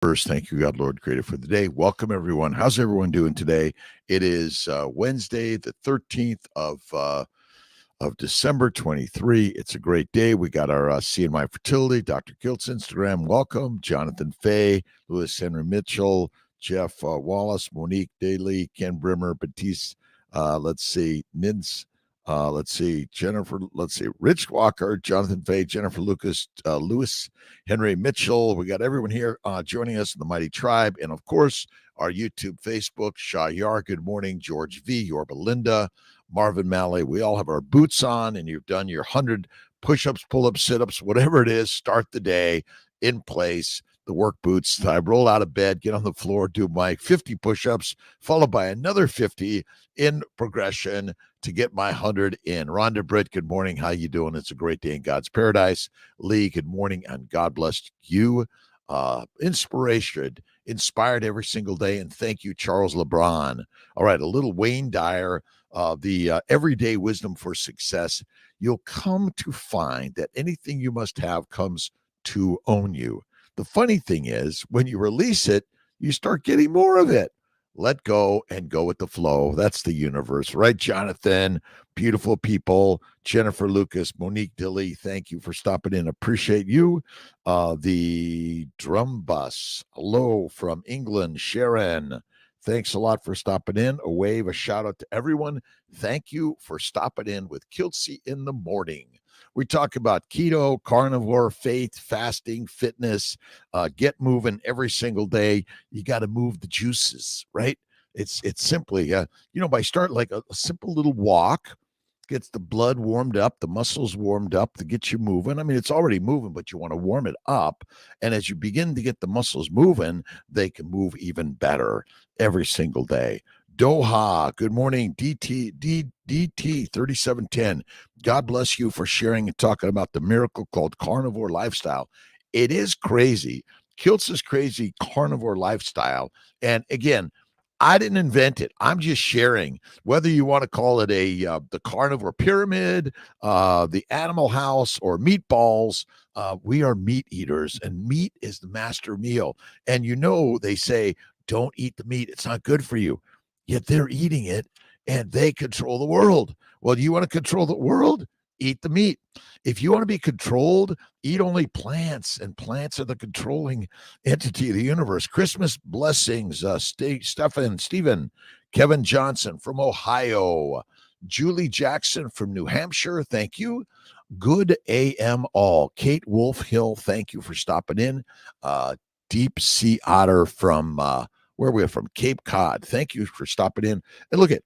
First, thank you, God, Lord, creator for the day. Welcome, everyone. How's everyone doing today? It is Wednesday, the 13th of December 23. It's a great day. We got our CNY Fertility, Dr.Kiltz Instagram. Welcome. Jonathan Fay, Lewis Henry Mitchell, Jeff Wallace, Monique Daly, Ken Brimmer, Batiste, Nins, Jennifer, Rich Walker, Jonathan Fay, Jennifer Lucas, Lewis Henry Mitchell. We got everyone here joining us in the Mighty Tribe. And of course, our YouTube, Facebook, Shah Yar, good morning, George V, Yorba Linda, Marvin Malley. We all have our boots on, and you've done your 100 push-ups, pull-ups, sit-ups, whatever it is. Start the day in place. The work boots. I roll out of bed, get on the floor, do my 50 push-ups, followed by another 50 in progression to get my 100 in. Rhonda Britt, good morning. How you doing? It's a great day in God's paradise. Lee, good morning, and God bless you. Inspired every single day, and thank you, Charles LeBron. All right, a little Wayne Dyer, the everyday wisdom for success. You'll come to find that anything you must have comes to own you. The funny thing is, when you release it, you start getting more of it. Let go and go with the flow. That's the universe, right, Jonathan? Beautiful people. Jennifer Lucas, Monique Dilly, thank you for stopping in. Appreciate you. The drum bus. Hello from England, Sharon. Thanks a lot for stopping in. A wave, a shout out to everyone. Thank you for stopping in with Kiltzy in the morning. We talk about keto, carnivore, faith, fasting, fitness, get moving every single day. You got to move the juices, right? It's simply, by start like a simple little walk, gets the blood warmed up, the muscles warmed up to get you moving. I mean, it's already moving, but you want to warm it up. And as you begin to get the muscles moving, they can move even better every single day. Doha, good morning. DT 3710. God bless you for sharing and talking about the miracle called carnivore lifestyle. It is crazy. Kiltz's crazy carnivore lifestyle. And again, I didn't invent it. I'm just sharing. Whether you want to call it the carnivore pyramid, the animal house, or meatballs, we are meat eaters, and meat is the master meal. And they say, don't eat the meat. It's not good for you. Yet they're eating it, and they control the world. Well, do you want to control the world? Eat the meat. If you want to be controlled, eat only plants, and plants are the controlling entity of the universe. Christmas blessings, Stephen, Kevin Johnson from Ohio, Julie Jackson from New Hampshire, thank you. Good AM all. Kate Wolf Hill, thank you for stopping in. Deep Sea Otter from where we're from, Cape Cod. Thank you for stopping in. And look at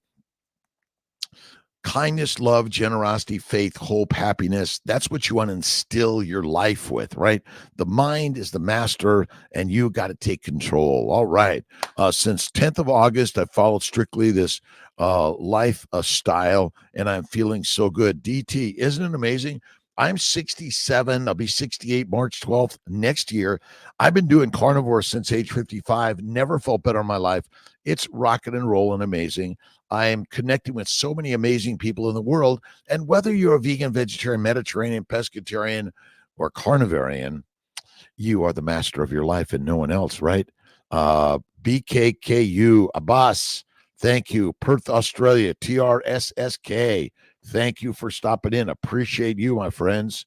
kindness, love, generosity, faith, hope, happiness. That's what you want to instill your life with, right? The mind is the master, and you got to take control. All right. Since 10th of August, I've followed strictly this life style, and I'm feeling so good. DT, isn't it amazing? I'm 67. I'll be 68 March 12th next year. I've been doing carnivore since age 55. Never felt better in my life. It's rocking and rolling amazing. I am connecting with so many amazing people in the world. And whether you're a vegan, vegetarian, Mediterranean, pescatarian, or carnivorian, you are the master of your life and no one else, right? BKKU, Abbas, thank you. Perth, Australia, TRSSK. Thank you for stopping in. Appreciate you, my friends.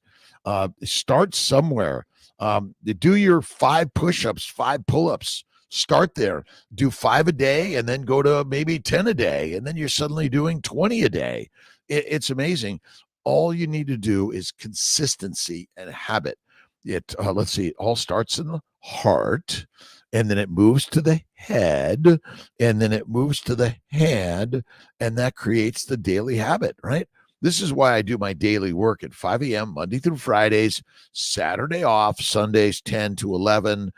Start somewhere. Do your 5 push-ups, 5 pull-ups. Start there. Do 5 a day and then go to maybe 10 a day. And then you're suddenly doing 20 a day. It's amazing. All you need to do is consistency and habit. It all starts in the heart, and then it moves to the head, and then it moves to the hand, and that creates the daily habit, right? This is why I do my daily work at 5 a.m. Monday through Fridays, Saturday off, Sundays 10 to 11,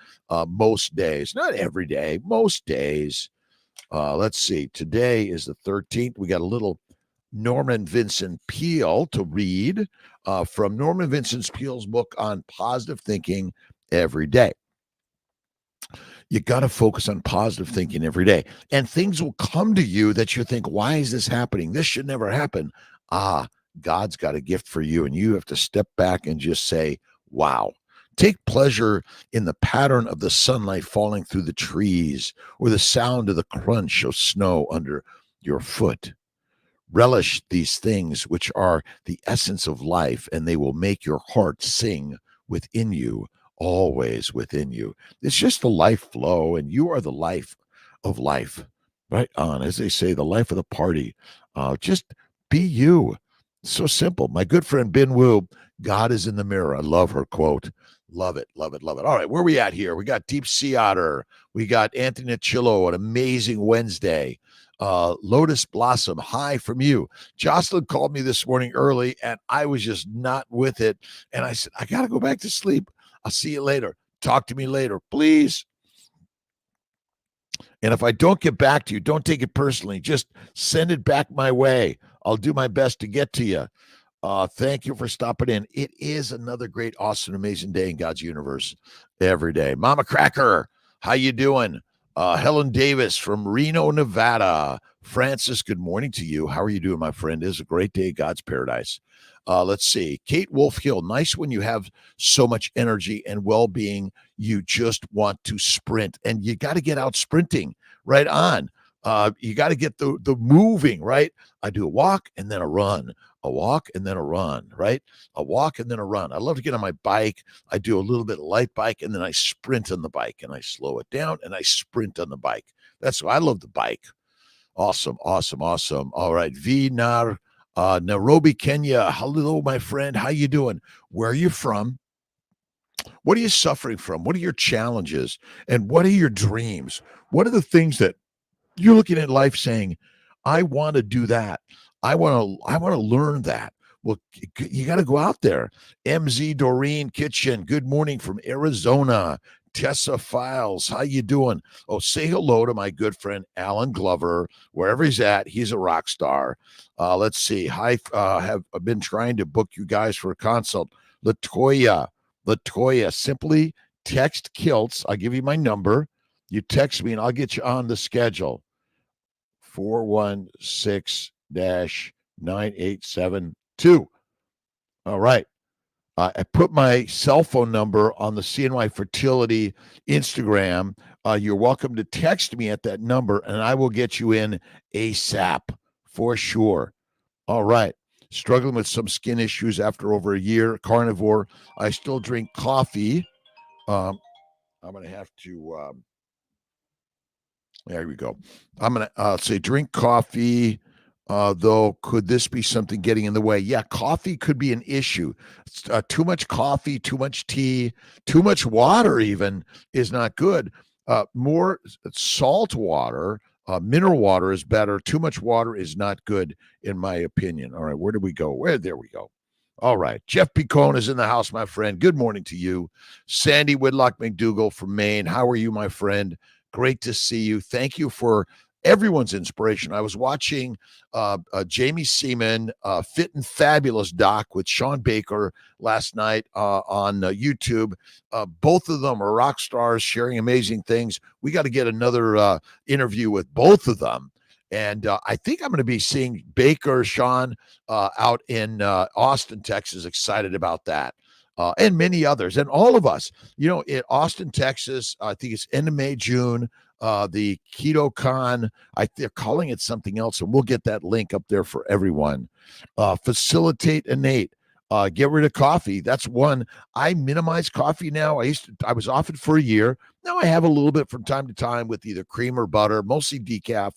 most days. Not every day, most days. Let's see. Today is the 13th. We got a little Norman Vincent Peale to read from Norman Vincent Peale's book on positive thinking every day. You got to focus on positive thinking every day, and things will come to you that you think, why is this happening? This should never happen. God's got a gift for you, and you have to step back and just say, wow. Take pleasure in the pattern of the sunlight falling through the trees or the sound of the crunch of snow under your foot. Relish these things which are the essence of life, and they will make your heart sing within you, always within you. It's just the life flow, and you are the life of life. Right on. As they say, the life of the party. Just be you. So simple. My good friend Ben Wu, God is in the mirror. I love her quote. Love it, love it, love it. All right, where are we at here? We got Deep Sea Otter. We got Anthony Chillo, an amazing Wednesday. Lotus Blossom, hi from you. Jocelyn called me this morning early, and I was just not with it. And I said, I got to go back to sleep. I'll see you later. Talk to me later, please. And if I don't get back to you, don't take it personally. Just send it back my way. I'll do my best to get to you. Thank you for stopping in. It is another great, awesome, amazing day in God's universe every day. Mama Cracker, how you doing? Helen Davis from Reno, Nevada. Francis, good morning to you. How are you doing, my friend? It is a great day, God's paradise. Let's see. Kate Wolfhill, nice when you have so much energy and well-being, you just want to sprint, and you got to get out sprinting. Right on. You got to get the moving, right? I do a walk and then a run, a walk and then a run, right? A walk and then a run. I love to get on my bike. I do a little bit of light bike, and then I sprint on the bike, and I slow it down, and I sprint on the bike. That's why I love the bike. Awesome, awesome, awesome. All right, Nairobi, Kenya. Hello, my friend. How you doing? Where are you from? What are you suffering from? What are your challenges? And what are your dreams? What are the things that you're looking at life saying, I want to do that. I want to learn that. Well, you got to go out there. MZ Doreen Kitchen, good morning from Arizona. Tessa Files, how you doing? Oh, say hello to my good friend Alan Glover, wherever he's at. He's a rock star. Let's see. I've been trying to book you guys for a consult. Latoya, simply text Kiltz. I'll give you my number. You text me and I'll get you on the schedule. 416-9872. All right. I put my cell phone number on the CNY Fertility Instagram. You're welcome to text me at that number, and I will get you in ASAP for sure. All right. Struggling with some skin issues after over a year. Carnivore. I still drink coffee. I'm going to have to... there we go. I'm going to say drink coffee, though. Could this be something getting in the way? Yeah, coffee could be an issue. Too much coffee, too much tea, too much water even is not good. More salt water, mineral water is better. Too much water is not good, in my opinion. All right, where did we go? There we go. All right. Jeff Picone is in the house, my friend. Good morning to you. Sandy Whitlock McDougall from Maine. How are you, my friend? Great to see you. Thank you for everyone's inspiration. I was watching Jamie Seaman, Fit and Fabulous doc with Sean Baker last night on YouTube. Both of them are rock stars sharing amazing things. We got to get another interview with both of them. And I think I'm going to be seeing Baker, Sean, out in Austin, Texas. Excited about that. And many others, and all of us, in Austin, Texas, I think it's end of May, June, the Keto Con, they're calling it something else, and we'll get that link up there for everyone. Facilitate innate, get rid of coffee. That's one. I minimize coffee now. I was off it for a year. Now I have a little bit from time to time with either cream or butter, mostly decaf,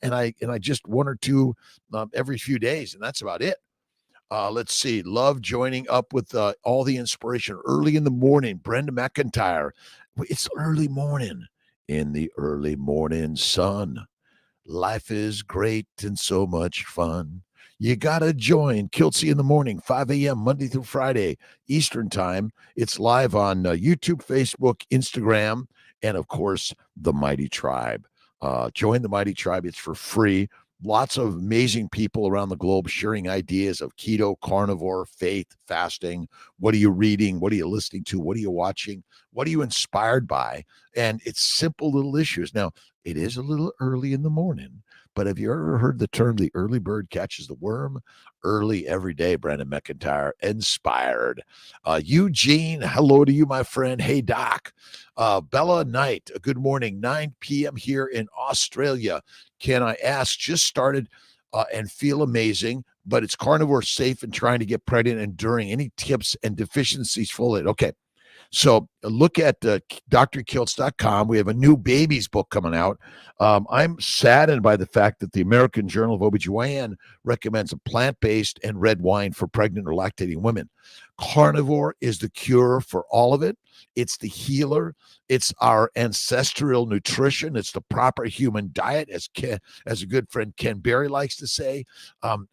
and I just one or two every few days, and that's about it. Let's see. Love joining up with all the inspiration early in the morning. Brenda McIntyre. It's early morning. In the early morning sun. Life is great and so much fun. You got to join Kiltzy in the morning, 5 a.m., Monday through Friday, Eastern time. It's live on YouTube, Facebook, Instagram, and, of course, the Mighty Tribe. Join the Mighty Tribe. It's for free. Lots of amazing people around the globe sharing ideas of keto, carnivore, faith, fasting. What are you reading? What are you listening to? What are you watching? What are you inspired by? And it's simple little issues. Now, it is a little early in the morning, But have you ever heard the term the early bird catches the worm? Early every day, Brandon McIntyre, inspired. Eugene, hello to you, my friend. Hey, Doc. Bella Knight, good morning, 9 p.m. here in Australia. Can I ask, just started and feel amazing, but it's carnivore safe and trying to get pregnant and during. Any tips and deficiencies full it? Okay. So look at drkiltz.com. We have a new babies book coming out. I'm saddened by the fact that the American Journal of OBGYN recommends a plant-based and red wine for pregnant or lactating women. Carnivore is the cure for all of it. It's the healer. It's our ancestral nutrition. It's the proper human diet, as a good friend Ken Berry likes to say.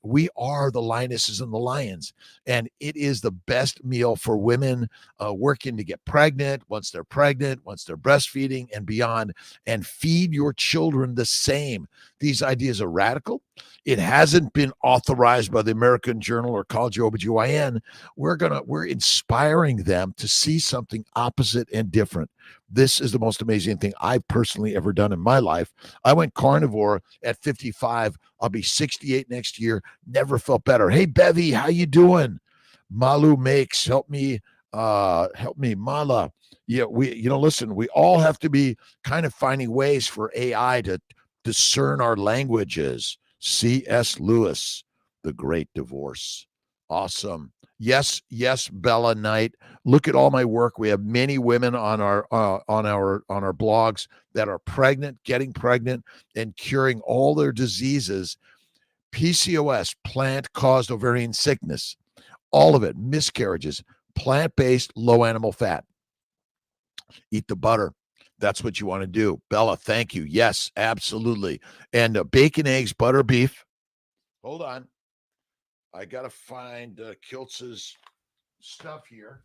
We are the lionesses and the lions, and it is the best meal for women working to get pregnant, once they're breastfeeding and beyond, and feed your children the same. These ideas are radical. It hasn't been authorized by the American Journal or College of OBGYN. We're inspiring them to see something opposite and different. This is the most amazing thing I've personally ever done in my life. I went carnivore at 55. I'll be 68 next year. Never felt better. Hey, Bevy, how you doing? Malu makes, help me, Mala. Yeah, listen, we all have to be kind of finding ways for AI to discern our languages. C.S. Lewis, The Great Divorce. Awesome. Yes, Bella Knight. Look at all my work. We have many women on our blogs that are pregnant, getting pregnant, and curing all their diseases. PCOS, plant-caused ovarian sickness, all of it, miscarriages, plant-based, low animal fat. Eat the butter. That's what you want to do. Bella, thank you. Yes, absolutely. And bacon, eggs, butter, beef. Hold on. I got to find Kiltz's stuff here.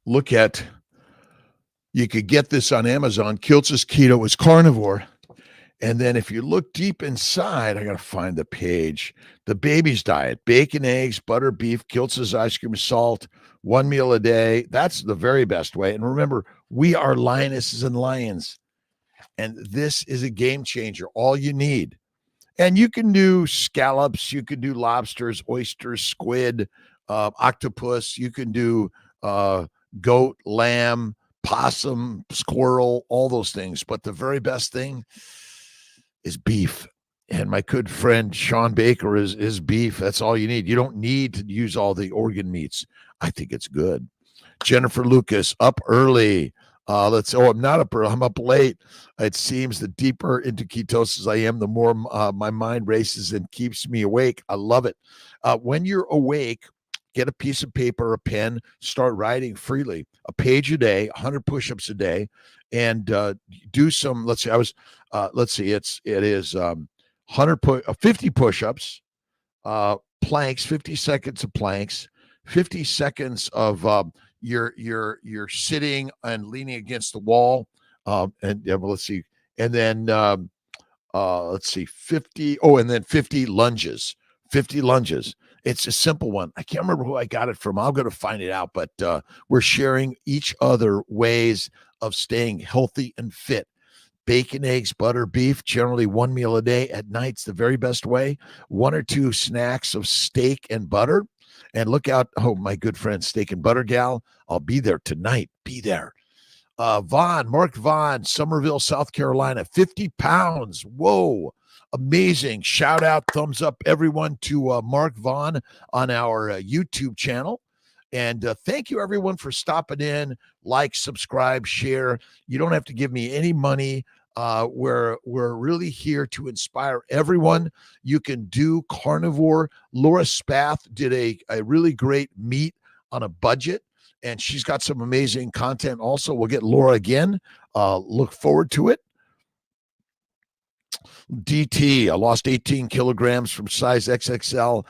Look at, you could get this on Amazon. Kiltz's Keto is carnivore. And then if you look deep inside, I got to find the page. The BEBBIS Diet, bacon, eggs, butter, beef, Kiltz's ice cream, salt, one meal a day. That's the very best way. And remember, we are lionesses and lions. And this is a game changer. All you need. And you can do scallops. You can do lobsters, oysters, squid, octopus. You can do goat, lamb, possum, squirrel, all those things. But the very best thing is beef. And my good friend Sean Baker is beef. That's all you need. You don't need to use all the organ meats. I think it's good. Jennifer Lucas, up early. I'm not up early. I'm up late. It seems the deeper into ketosis I am, the more my mind races and keeps me awake. I love it. When you're awake, get a piece of paper, a pen, start writing freely, a page a day, 100 push-ups a day, and do some, it is 50 push-ups, planks, 50 seconds of planks, 50 seconds of you're sitting and leaning against the wall, and then 50, and then 50 lunges. 50 lunges. It's a simple one. I can't remember who I got it from. I'm going to find it out, but we're sharing each other ways of staying healthy and fit. Bacon, eggs, butter, beef, generally one meal a day. At night's the very best way. 1 or 2 snacks of steak and butter. And look out, my good friend, Steak and Butter Gal. I'll be there tonight. Be there. Mark Vaughn, Somerville, South Carolina, 50 pounds. Whoa. Amazing. Shout out, thumbs up, everyone, to Mark Vaughn on our YouTube channel. And thank you, everyone, for stopping in. Like, subscribe, share. You don't have to give me any money. We're really here to inspire everyone. You can do carnivore. Laura Spath did a really great meat on a budget, and she's got some amazing content also. We'll get Laura again. Look forward to it. DT, I lost 18 kilograms from size XXL.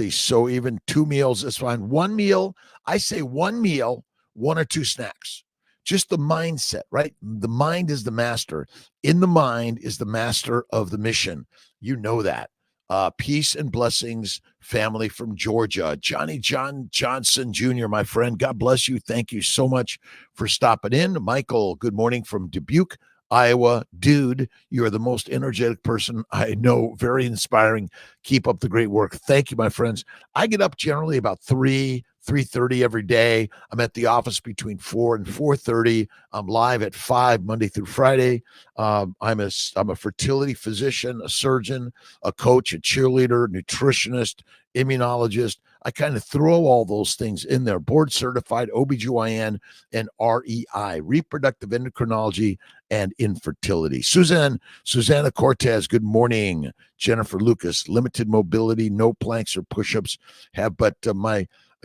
So even 2 meals is fine. One meal, I say one meal, 1 or 2 snacks. just the mindset, right? The mind is the master. In the mind is the master of the mission. You know that. Peace and blessings, family from Georgia. Johnny John Johnson Jr., my friend. God bless you. Thank you so much for stopping in. Michael, good morning from Dubuque, Iowa. Dude, you are the most energetic person I know. Very inspiring. Keep up the great work. Thank you, my friends. I get up generally about 3:30 every day. I'm at the office between 4 and 4:30. I'm live at 5 Monday through Friday. I'm a fertility physician, a surgeon, a coach, a cheerleader, nutritionist, immunologist. I kind of throw all those things in there. Board certified OBGYN and REI, reproductive endocrinology and infertility. Susanna Cortez, good morning. Jennifer Lucas, limited mobility, no planks or push-ups,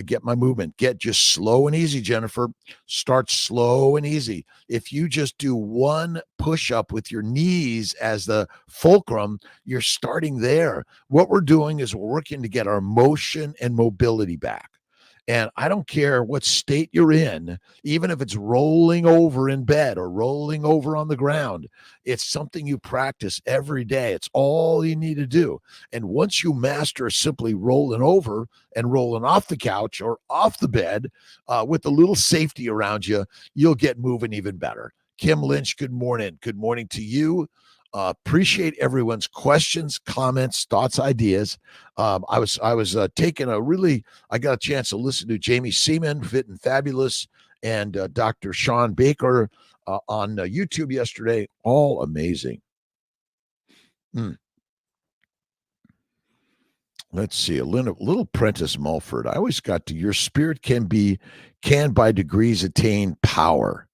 get my movement. Get just slow and easy, Jennifer. Start slow and easy. If you just do one push-up with your knees as the fulcrum, you're starting there. What we're doing is we're working to get our motion and mobility back. And I don't care what state you're in, even if it's rolling over in bed or rolling over on the ground, it's something you practice every day. It's all you need to do. And once you master simply rolling over and rolling off the couch or off the bed with a little safety around you, you'll get moving even better. Kim Lynch, good morning. Good morning to you. Appreciate everyone's questions, comments, thoughts, ideas. I was I got a chance to listen to Jamie Seaman, Fit and Fabulous, and Dr. Sean Baker on YouTube yesterday. All amazing. Let's see, a little Prentice Mulford. I always got to your spirit can by degrees attain power.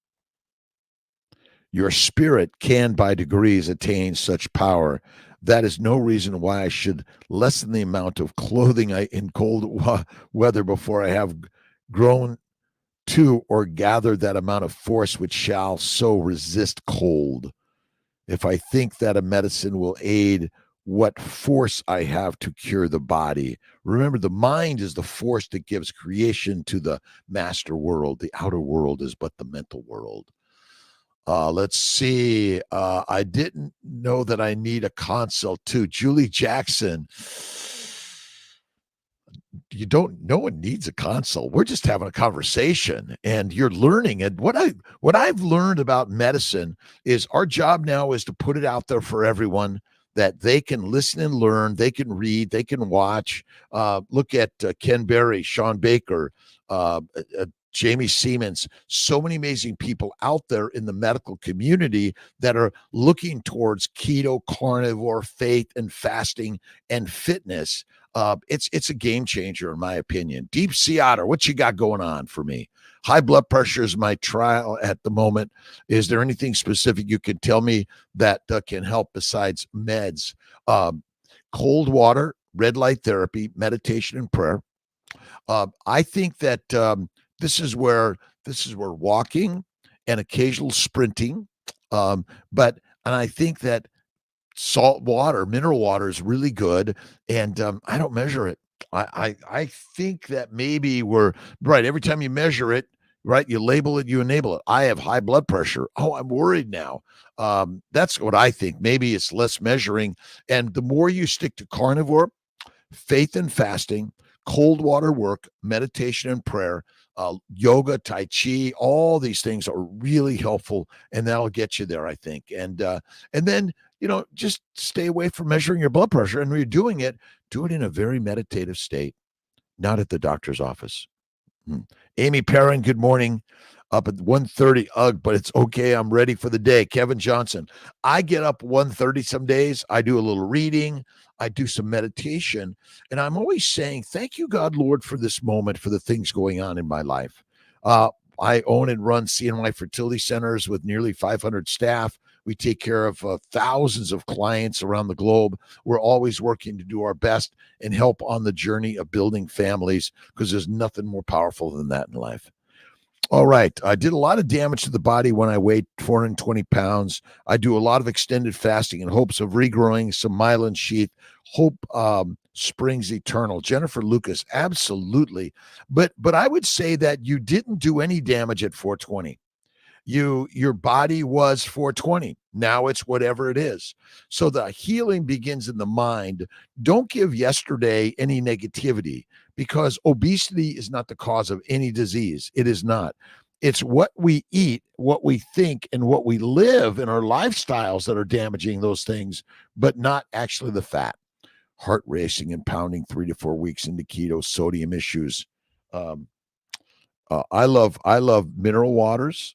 Your spirit can by degrees attain such power. That is no reason why I should lessen the amount of clothing in cold weather before I have grown to or gathered that amount of force which shall so resist cold. If I think that a medicine will aid what force I have to cure the body. Remember, the mind is the force that gives creation to the master world. The outer world is but the mental world. Let's see. I didn't know that I need a consult too. Julie Jackson. No one needs a consult. We're just having a conversation and you're learning. And what I've learned about medicine is our job now is to put it out there for everyone that they can listen and learn, they can read, they can watch. Look at Ken Berry, Sean Baker, Jamie Siemens, so many amazing people out there in the medical community that are looking towards keto, carnivore, faith, and fasting and fitness. It's a game changer, in my opinion. Deep Sea Otter, what you got going on for me? High blood pressure is my trial at the moment. Is there anything specific you can tell me that can help besides meds? Cold water, red light therapy, meditation, and prayer. I think that this is where walking and occasional sprinting. And I think that salt water, mineral water is really good. And I don't measure it. I think that maybe we're right. Every time you measure it, right, you label it, you enable it. I have high blood pressure. Oh, I'm worried now. That's what I think. Maybe it's less measuring. And the more you stick to carnivore, faith and fasting, cold water work, meditation and prayer, yoga, Tai Chi, all these things are really helpful, and that'll get you there, I think. And then, just stay away from measuring your blood pressure. And when you're doing it, do it in a very meditative state, not at the doctor's office. Amy Perrin, good morning. Up at 1:30, but it's okay. I'm ready for the day. Kevin Johnson, I get up 1:30 some days. I do a little reading. I do some meditation. And I'm always saying, thank you, God, Lord, for this moment, for the things going on in my life. I own and run CNY fertility centers with nearly 500 staff. We take care of thousands of clients around the globe. We're always working to do our best and help on the journey of building families, because there's nothing more powerful than that in life. All right. I did a lot of damage to the body when I weighed 420 pounds. I do a lot of extended fasting in hopes of regrowing some myelin sheath. Hope springs eternal. Jennifer Lucas, absolutely. But I would say that you didn't do any damage at 420. Your body was 420. Now it's whatever it is. So the healing begins in the mind. Don't give yesterday any negativity, because obesity is not the cause of any disease. It is not. It's what we eat, what we think, and what we live in our lifestyles that are damaging those things, but not actually the fat. Heart racing and pounding 3 to 4 weeks into keto, sodium issues. Um, I love mineral waters,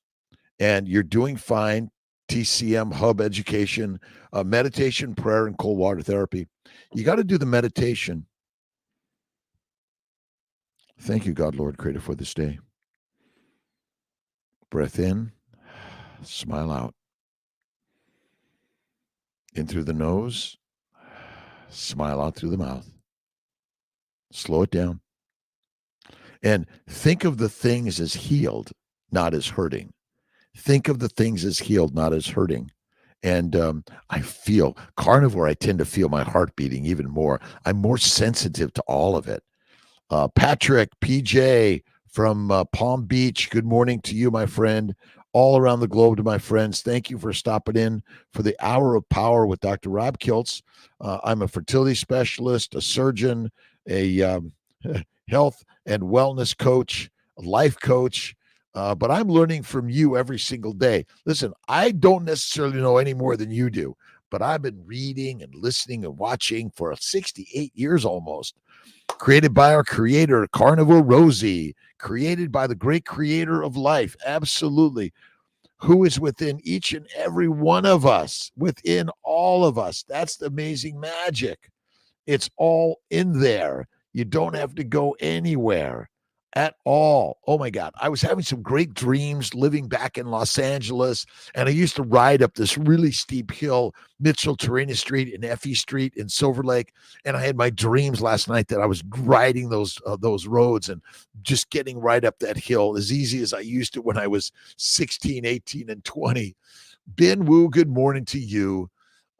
and you're doing fine. TCM Hub Education, meditation, prayer, and cold water therapy. You got to do the meditation. Thank you, God, Lord, Creator, for this day. Breath in, smile out. In through the nose, smile out through the mouth. Slow it down. And think of the things as healed, not as hurting. Think of the things as healed, not as hurting. And I feel carnivore, I tend to feel my heart beating even more. I'm more sensitive to all of it. Patrick, PJ from Palm Beach, good morning to you, my friend. All around the globe to my friends, thank you for stopping in for the Hour of Power with Dr. Rob Kiltz. I'm a fertility specialist, a surgeon, a health and wellness coach, a life coach, but I'm learning from you every single day. Listen, I don't necessarily know any more than you do, but I've been reading and listening and watching for 68 years almost. Created by our creator, Carnivore Rosie, created by the great creator of life, absolutely, who is within each and every one of us, within all of us. That's the amazing magic. It's all in there. You don't have to go anywhere at all. Oh my God. I was having some great dreams living back in Los Angeles, and I used to ride up this really steep hill, Mitchell Terrain Street and Effie Street in Silver Lake. And I had my dreams last night that I was riding those roads and just getting right up that hill as easy as I used to when I was 16, 18, and 20. Ben Wu, good morning to you.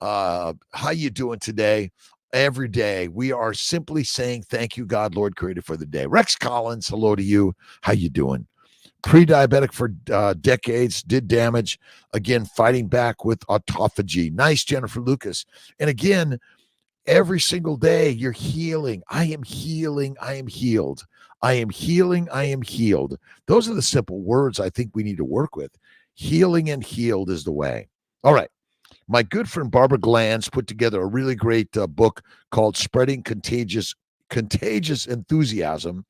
How you doing today? Every day we are simply saying thank you, God, Lord, Creator, for the day. Rex Collins, hello to you. How you doing? Pre-diabetic for decades, did damage. Again, fighting back with autophagy. Nice, Jennifer Lucas. And again, every single day you're healing. I am healing. I am healed. I am healing. I am healed. Those are the simple words I think we need to work with. Healing and healed is the way. All right. My good friend Barbara Glanz put together a really great book called Spreading Contagious Enthusiasm.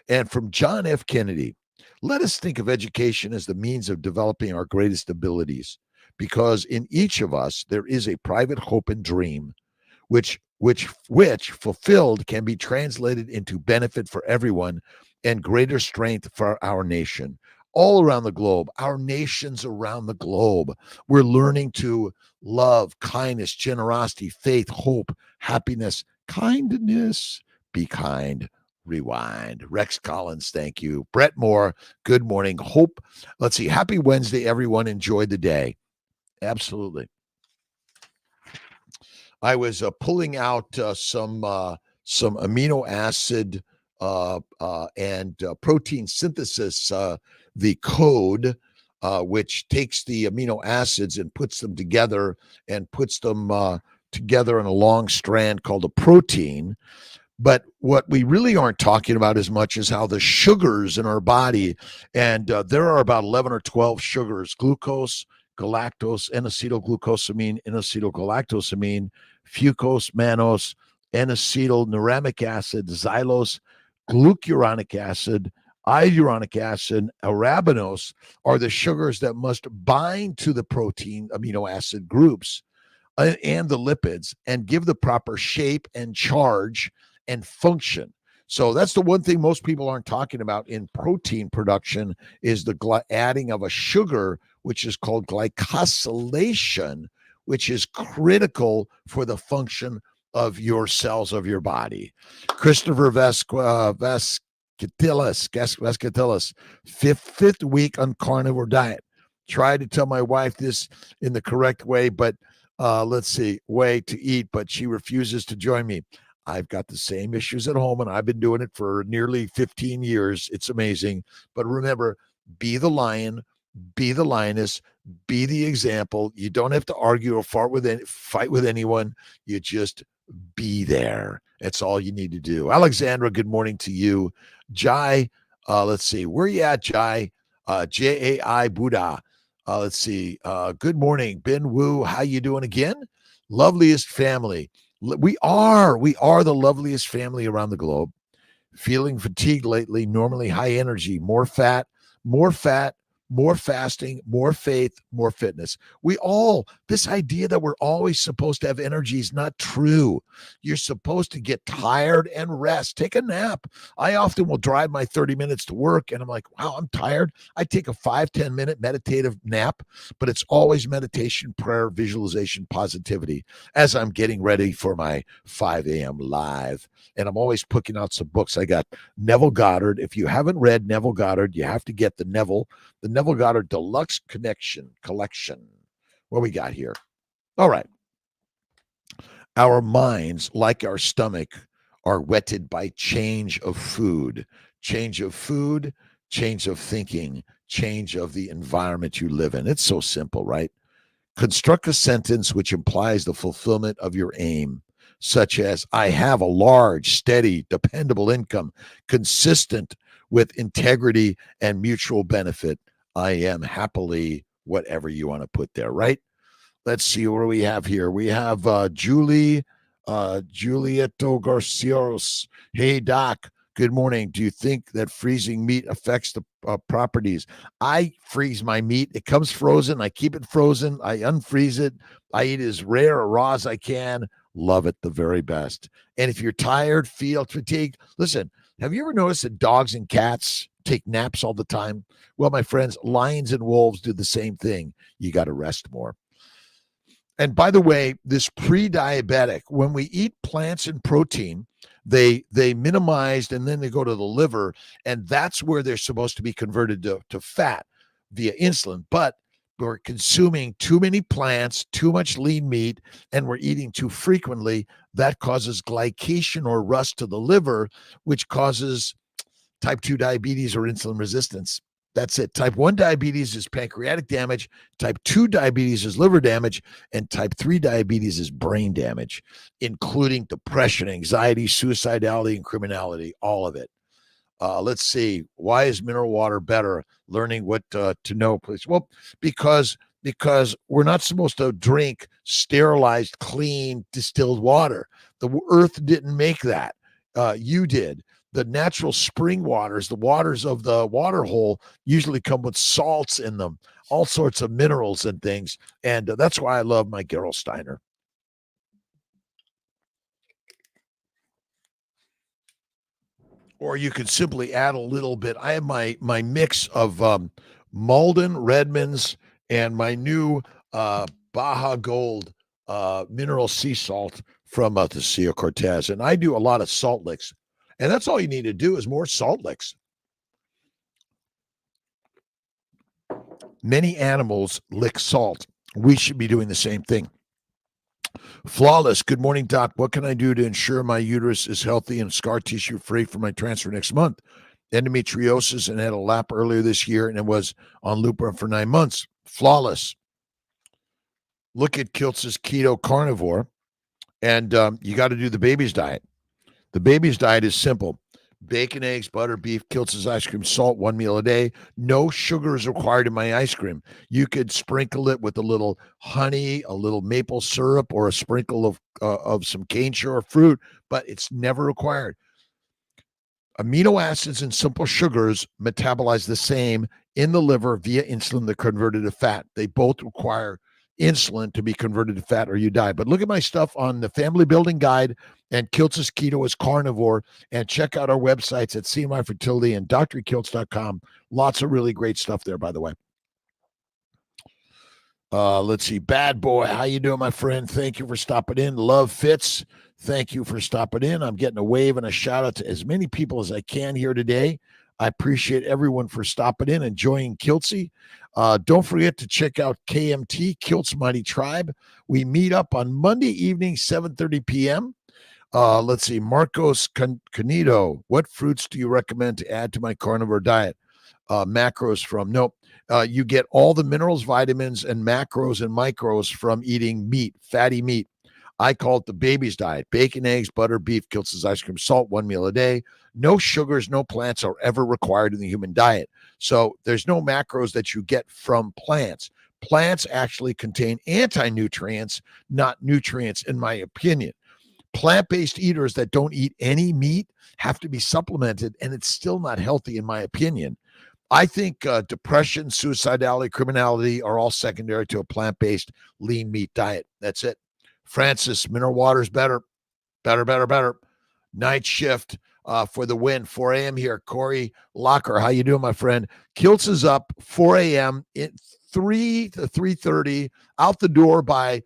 And from John F. Kennedy, let us think of education as the means of developing our greatest abilities, because in each of us there is a private hope and dream, which fulfilled can be translated into benefit for everyone and greater strength for our nation. All around the globe, our nations around the globe, we're learning to love, kindness, generosity, faith, hope, happiness, kindness. Be kind. Rewind. Rex Collins, thank you. Brett Moore, good morning. Hope. Let's see. Happy Wednesday, everyone. Enjoy the day. Absolutely. I was pulling out some amino acid and protein synthesis, the code, which takes the amino acids and puts them together together in a long strand called a protein. But what we really aren't talking about as much is how the sugars in our body, and there are about 11 or 12 sugars: glucose, galactose, N-acetylglucosamine, N-acetylgalactosamine, fucose, mannose, N-acetyluramic acid, xylose, glucuronic acid, iuronic acid, arabinose are the sugars that must bind to the protein amino acid groups and the lipids and give the proper shape and charge and function. So that's the one thing most people aren't talking about in protein production is the adding of a sugar, which is called glycosylation, which is critical for the function of your cells of your body. Christopher Vascatilis, fifth week on carnivore diet. Tried to tell my wife this in the correct way, but way to eat, but she refuses to join me. I've got the same issues at home, and I've been doing it for nearly 15 years. It's amazing. But remember, be the lion, be the lioness, be the example. You don't have to argue or fight with anyone. You just be there. That's all you need to do. Alexandra, good morning to you. Jai, let's see. Where you at, Jai? Jai Buddha. Let's see. Good morning, Ben Wu. How you doing again? Loveliest family. We are the loveliest family around the globe. Feeling fatigued lately, normally high energy, more fat, more fasting, more faith, more fitness. This idea that we're always supposed to have energy is not true. You're supposed to get tired and rest. Take a nap. I often will drive my 30 minutes to work and I'm like, wow, I'm tired. I take a 5-10 minute meditative nap, but it's always meditation, prayer, visualization, positivity as I'm getting ready for my 5 a.m. live. And I'm always putting out some books. I got Neville Goddard. If you haven't read Neville Goddard, you have to get the Neville Goddard Deluxe Collection. What we got here? All right. Our minds, like our stomach, are whetted by change of food, change of thinking, change of the environment you live in. It's so simple, right? Construct a sentence which implies the fulfillment of your aim, such as, I have a large, steady, dependable income, consistent with integrity and mutual benefit. I am happily, whatever you want to put there, right? Let's see what do we have here. We have Julieto Garcios. Hey, Doc, good morning. Do you think that freezing meat affects the properties? I freeze my meat. It comes frozen. I keep it frozen. I unfreeze it. I eat as rare or raw as I can. Love it the very best. And if you're tired, feel fatigued, listen, have you ever noticed that dogs and cats take naps all the time? Well, my friends, lions and wolves do the same thing. You got to rest more. And by the way, this pre-diabetic, when we eat plants and protein, they minimized and then they go to the liver, and that's where they're supposed to be converted to fat via insulin. But we're consuming too many plants, too much lean meat, and we're eating too frequently. That causes glycation or rust to the liver, which causes type 2 diabetes or insulin resistance. That's it. Type 1 diabetes is pancreatic damage. Type 2 diabetes is liver damage. And type 3 diabetes is brain damage, including depression, anxiety, suicidality, and criminality, all of it. Let's see. Why is mineral water better? Learning what to know, please. Well, because we're not supposed to drink sterilized, clean, distilled water. The earth didn't make that. You did. The natural spring waters, the waters of the water hole, usually come with salts in them, all sorts of minerals and things. And that's why I love my Gerolsteiner. Or you could simply add a little bit. I have my mix of Malden, Redmond's, and my new Baja Gold mineral sea salt from the Sea of Cortez. And I do a lot of salt licks. And that's all you need to do is more salt licks. Many animals lick salt. We should be doing the same thing. Flawless. Good morning, Doc. What can I do to ensure my uterus is healthy and scar tissue free for my transfer next month? Endometriosis and had a lap earlier this year and it was on Lupron for 9 months. Flawless. Look at Kiltz's Keto Carnivore, and you got to do the BEBBIS Diet. The BEBBIS Diet is simple. Bacon, eggs, butter, beef, Kiltz's ice cream, salt, 1 meal a day. No sugar is required in my ice cream. You could sprinkle it with a little honey, a little maple syrup, or a sprinkle of some cane sugar or fruit, but it's never required. Amino acids and simple sugars metabolize the same in the liver via insulin that converted to fat. They both require insulin to be converted to fat or you die. But look at my stuff on the Family Building Guide and Kiltz's Keto is Carnivore, and check out our websites at CMI Fertility and drkiltz.com. Lots of really great stuff there, by the way. Let's see. Bad Boy, how you doing, my friend? Thank you for stopping in. Love Fitz, thank you for stopping in. I'm getting a wave and a shout out to as many people as I can here today. I appreciate everyone for stopping in and joining Kiltzy. Don't forget to check out KMT, Kiltz Mighty Tribe. We meet up on Monday evening, 7:30 p.m. Let's see. Marcos Canito, what fruits do you recommend to add to my carnivore diet? macros from. Nope. You get all the minerals, vitamins, and macros and micros from eating meat, fatty meat. I call it the BEBBIS Diet: bacon, eggs, butter, beef, Kiltz's ice cream, salt, one meal a day. No sugars, no plants are ever required in the human diet. So there's no macros that you get from plants. Plants actually contain anti-nutrients, not nutrients, in my opinion. Plant-based eaters that don't eat any meat have to be supplemented, and it's still not healthy, in my opinion. I think depression, suicidality, criminality are all secondary to a plant-based lean meat diet. That's it. Francis, mineral water is better. Better. Night shift for the win. 4 a.m. here. Corey Locker, how you doing, my friend? Kiltz is up 4 a.m. 3 to 3:30, out the door by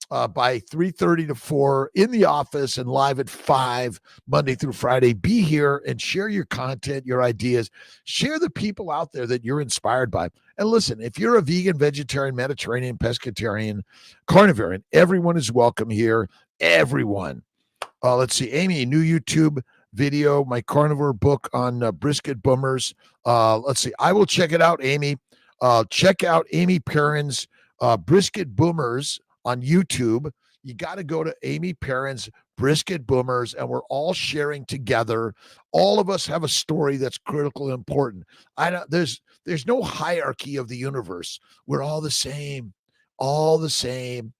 3:30 to 4, in the office and live at 5 Monday through Friday. Be here and share your content, your ideas. Share the people out there that you're inspired by. And listen, if you're a vegan, vegetarian, Mediterranean, pescatarian, carnivore, everyone is welcome here. Everyone. Let's see. Amy, new YouTube video, my carnivore book on brisket boomers. Let's see. I will check it out, Amy. Check out Amy Perrin's Brisket Boomers on YouTube. You got to go to Amy Perrin's Brisket Boomers, and we're all sharing together. All of us have a story that's critical and important. There's no hierarchy of the universe. We're all the same, all the same.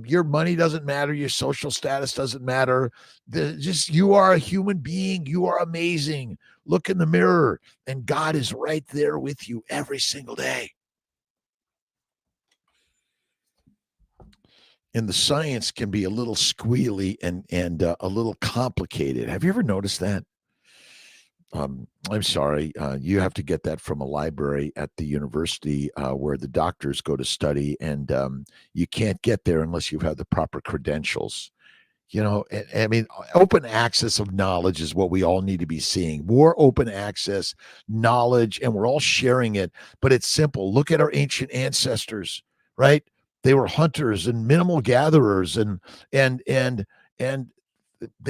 Your money doesn't matter. Your social status doesn't matter. You are a human being. You are amazing. Look in the mirror, and God is right there with you every single day. And the science can be a little squealy and a little complicated. Have you ever noticed that? I'm sorry. You have to get that from a library at the university where the doctors go to study, and you can't get there unless you have the proper credentials. You know, I mean, open access of knowledge is what we all need to be seeing. More open access knowledge, and we're all sharing it, but it's simple. Look at our ancient ancestors, right? They were hunters and minimal gatherers, and they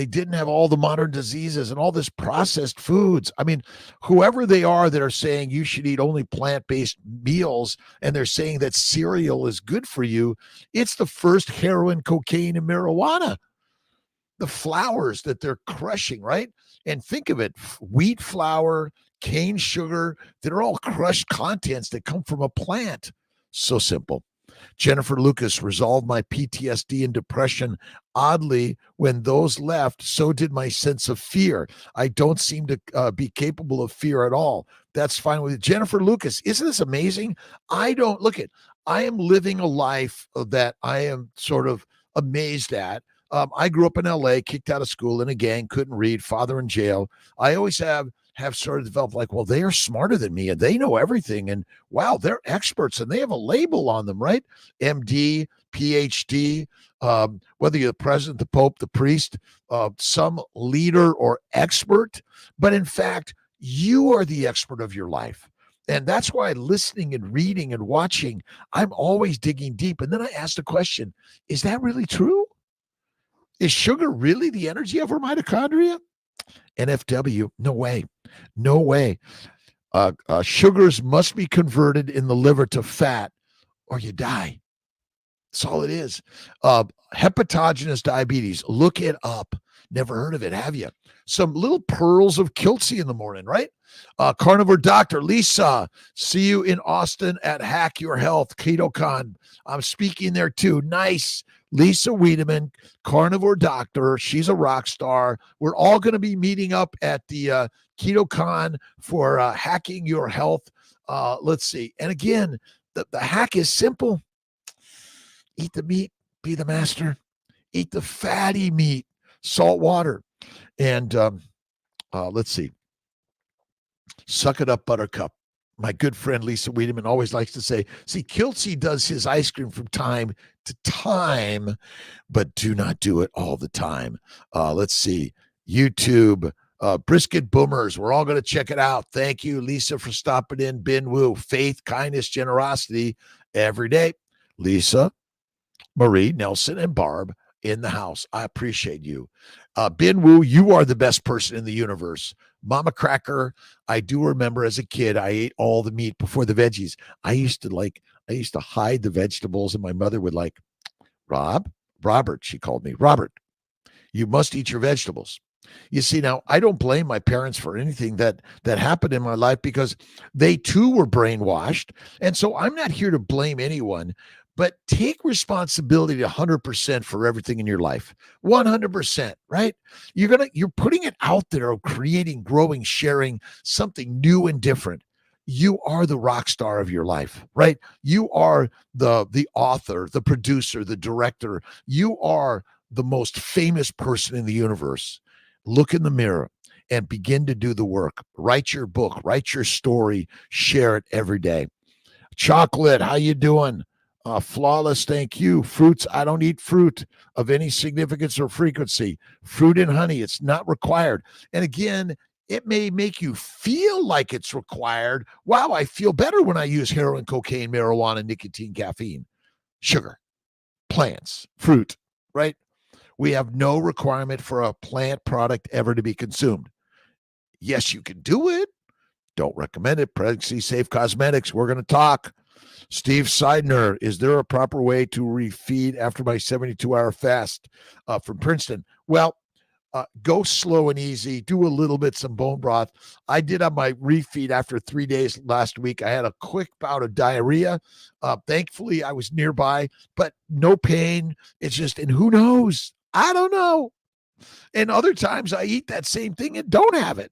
didn't have all the modern diseases and all this processed foods. I mean, whoever they are that are saying you should eat only plant-based meals, and they're saying that cereal is good for you, it's the first heroin, cocaine, and marijuana. The flours that they're crushing, right? And think of it, wheat flour, cane sugar, they're all crushed contents that come from a plant. So simple. Jennifer Lucas, resolved my PTSD and depression. Oddly, when those left, so did my sense of fear. I don't seem to be capable of fear at all. That's fine with you. Jennifer Lucas, isn't this amazing? I am living a life that I am sort of amazed at. I grew up in LA, kicked out of school in a gang, couldn't read, father in jail. I always have sort of developed like, well, they are smarter than me and they know everything. And wow, they're experts and they have a label on them, right? MD, PhD, whether you're the president, the pope, the priest, some leader or expert. But in fact, you are the expert of your life. And that's why listening and reading and watching, I'm always digging deep. And then I ask the question, is that really true? Is sugar really the energy of our mitochondria? NFW, no way. No way. Sugars must be converted in the liver to fat or you die. That's all it is. Hepatogenous diabetes, look it up. Never heard of it, have you? Some little pearls of Kiltzy in the morning, right? Carnivore Doctor, Lisa, see you in Austin at Hack Your Health, KetoCon. I'm speaking there too. Nice. Lisa Wiedemann, Carnivore Doctor. She's a rock star. We're all going to be meeting up at the KetoCon for Hacking Your Health. Let's see. And again, the hack is simple. Eat the meat, be the master. Eat the fatty meat, salt water. And let's see. Suck it up, buttercup. My good friend Lisa Wiedemann always likes to say, see, Kiltzy does his ice cream from time to time, but do not do it all the time. Let's see. YouTube, Brisket Boomers. We're all going to check it out. Thank you, Lisa, for stopping in. Bin Woo, faith, kindness, generosity every day. Lisa, Marie, Nelson, and Barb in the house. I appreciate you. Bin Woo, you are the best person in the universe. Mama Cracker. I do remember as a kid, I ate all the meat before the veggies. I used to hide the vegetables, and my mother would like, Robert, she called me, Robert, you must eat your vegetables. You see, now I don't blame my parents for anything that happened in my life because they too were brainwashed. And so I'm not here to blame anyone, but take responsibility 100% for everything in your life. 100%, right? You're putting it out there of creating, growing, sharing something new and different. You are the rock star of your life, right? You are the author, the producer, the director. You are the most famous person in the universe. Look in the mirror and begin to do the work. Write your book, write your story, share it every day. Chocolate, how you doing? Flawless, thank you. Fruits, I don't eat fruit of any significance or frequency. Fruit and honey, it's not required. And again, it may make you feel like it's required. Wow, I feel better when I use heroin, cocaine, marijuana, nicotine, caffeine, sugar, plants, fruit, right? We have no requirement for a plant product ever to be consumed. Yes, you can do it. Don't recommend it. Pregnancy safe cosmetics. We're going to talk. Steve Seidner, is there a proper way to refeed after my 72-hour fast from Princeton? Well, go slow and easy. Do a little bit, some bone broth. I did on my refeed after 3 days last week. I had a quick bout of diarrhea. Thankfully, I was nearby, but no pain. It's just, and who knows? I don't know. And other times I eat that same thing and don't have it.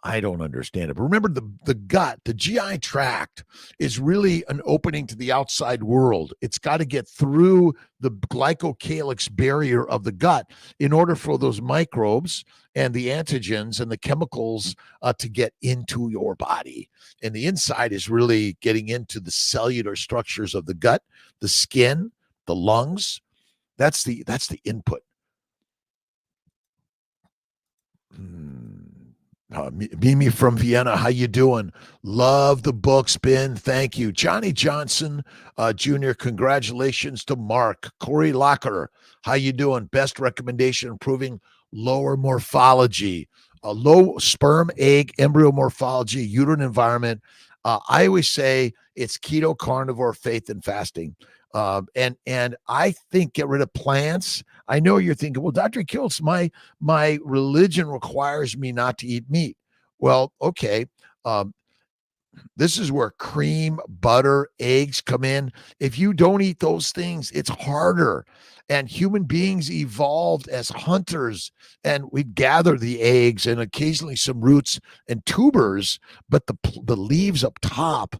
I don't understand it. But remember, the gut, the GI tract is really an opening to the outside world. It's got to get through the glycocalyx barrier of the gut in order for those microbes and the antigens and the chemicals to get into your body. And the inside is really getting into the cellular structures of the gut, the skin, the lungs. That's the input. Mimi from Vienna, how you doing? Love the books, Ben. Thank you. Johnny Johnson Jr., congratulations to Mark. Corey Locker, how you doing? Best recommendation, improving lower morphology, low sperm, egg, embryo morphology, uterine environment. I always say it's keto, carnivore, faith, and fasting. And I think get rid of plants. I know you're thinking, well, Dr. Kiltz, my religion requires me not to eat meat. Well, okay. This is where cream, butter, eggs come in. If you don't eat those things, it's harder. And human beings evolved as hunters, and we'd gather the eggs and occasionally some roots and tubers, but the leaves up top,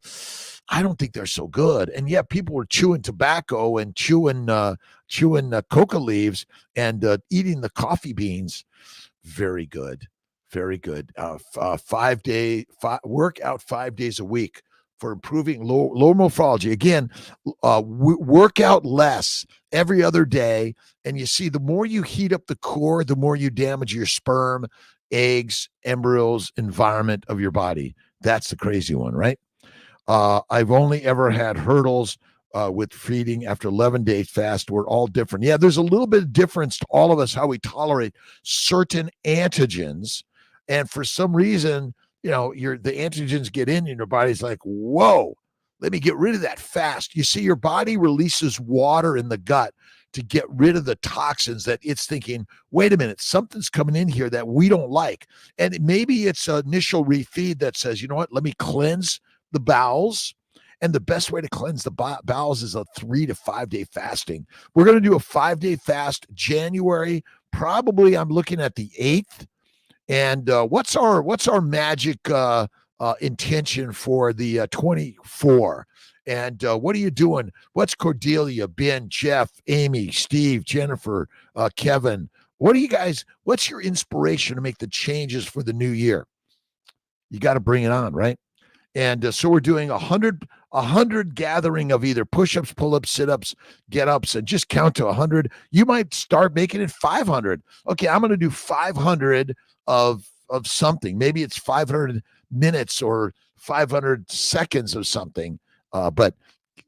I don't think they're so good. And yet people were chewing tobacco and chewing coca leaves and eating the coffee beans. Very good. Very good. 5 day workout 5 days a week for improving low morphology. Again, work out less every other day. And you see, the more you heat up the core, the more you damage your sperm, eggs, embryos, environment of your body. That's the crazy one, right? I've only ever had hurdles with feeding after 11 days fast. We're all different. Yeah, there's a little bit of difference to all of us how we tolerate certain antigens. And for some reason, the antigens get in and your body's like, whoa, let me get rid of that fast. You see, your body releases water in the gut to get rid of the toxins that it's thinking, wait a minute, something's coming in here that we don't like. And maybe it's an initial refeed that says, you know what, let me cleanse the bowels. And the best way to cleanse the bowels is a 3 to 5 day fasting. We're going to do a 5 day fast January. Probably I'm looking at the 8th. And what's our magic intention for the 24? And what are you doing? What's Cordelia, Ben, Jeff, Amy, Steve, Jennifer, Kevin? What are you guys? What's your inspiration to make the changes for the new year? You got to bring it on, right? And so we're doing 100 gathering of either push-ups, pull-ups, sit-ups, get-ups, and just count to 100. You might start making it 500. Okay, I'm going to do 500 of something. Maybe it's 500 minutes or 500 seconds of something. But